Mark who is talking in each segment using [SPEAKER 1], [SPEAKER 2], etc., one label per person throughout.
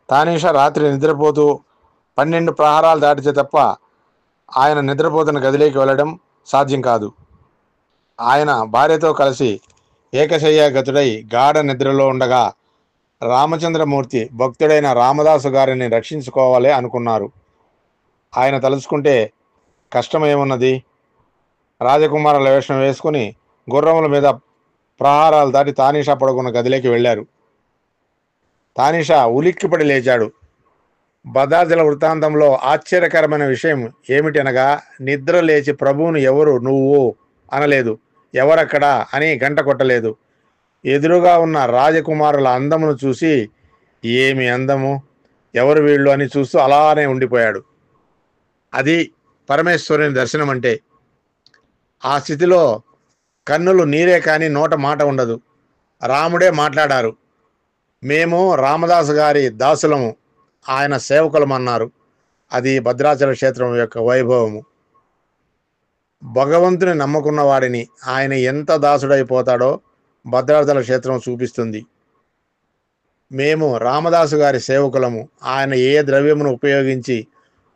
[SPEAKER 1] తానీష రాత్రి నిద్రపోతూ 12 ప్రహారాలు దాటితే తప్ప ఆయన నిద్రపోతున్న గదిలోకి వెళ్ళడం సాధ్యం కాదు. ఆయన భార్యతో కలిసి ఏకశయ్యాగతుడై గాఢ నిద్రలో ఉండగా రామచంద్రమూర్తి భక్తుడైన రామదాసు గారిని రక్షించుకోవాలి అనుకున్నారు. ఆయన తలుచుకుంటే కష్టమేమున్నది? రాజకుమారుల వేషం వేసుకుని గుర్రముల మీద ప్రహారాలు దాటి తానీషా పడుకున్న గదిలోకి వెళ్ళారు. తానీషా ఉలిక్కిపడి లేచాడు. భద్రాచల వృత్తాంతంలో ఆశ్చర్యకరమైన విషయం ఏమిటనగా, నిద్ర లేచి ప్రభువును ఎవరు నువ్వు అనలేదు, ఎవరక్కడా అని గంట కొట్టలేదు. ఎదురుగా ఉన్న రాజకుమారుల అందమును చూసి ఏమి అందము, ఎవరు వీళ్ళు అని చూస్తూ అలానే ఉండిపోయాడు. అది పరమేశ్వరుని దర్శనం అంటే. ఆ స్థితిలో కన్నులు నీరే కానీ నోట మాట ఉండదు. రాముడే మాట్లాడారు. మేము రామదాసు గారి దాసులము, ఆయన సేవకులమన్నారు. అది భద్రాచల క్షేత్రం యొక్క వైభవము. భగవంతుని నమ్ముకున్న వాడిని ఆయన ఎంత దాసుడైపోతాడో భద్రాచల క్షేత్రం చూపిస్తుంది. మేము రామదాసు గారి సేవకులము, ఆయన ఏ ద్రవ్యమును ఉపయోగించి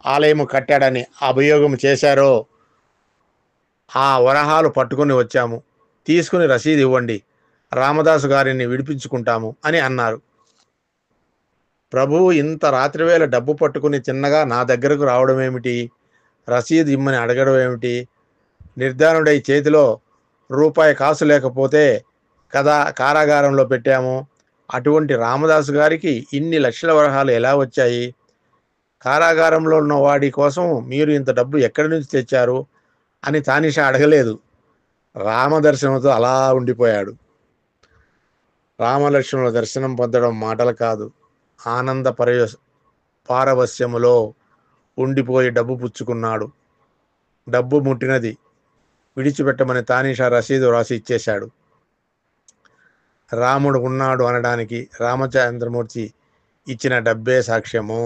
[SPEAKER 1] ఆలయము కట్టాడని అభియోగం చేశారో ఆ వరహాలు పట్టుకుని వచ్చాము, తీసుకుని రసీదు ఇవ్వండి, రామదాసు గారిని విడిపించుకుంటాము అని అన్నారు. ప్రభువు ఇంత రాత్రివేళ డబ్బు పట్టుకుని చిన్నగా నా దగ్గరకు రావడం ఏమిటి, రసీదు ఇమ్మని అడగడం ఏమిటి? నిర్ధానుడై చేతిలో రూపాయి కాసు లేకపోతే కదా కారాగారంలో పెట్టాము. అటువంటి రామదాసు గారికి ఇన్ని లక్షల వరహాలు ఎలా వచ్చాయి? కారాగారంలో ఉన్న వాడి కోసం మీరు ఇంత డబ్బు ఎక్కడి నుంచి తెచ్చారు అని తానీషా అడగలేదు. రామదర్శనంతో అలా ఉండిపోయాడు. రామలక్ష్మణుల దర్శనం పొందడం మాటలు కాదు, ఆనంద పారవస్యములో ఉండిపోయి డబ్బు పుచ్చుకున్నాడు. డబ్బు ముట్టినది, విడిచిపెట్టమని తానీషా రసీదు రాసి ఇచ్చేశాడు. రాముడు ఉన్నాడు అనడానికి రామచంద్రమూర్తి ఇచ్చిన డబ్బే సాక్ష్యము.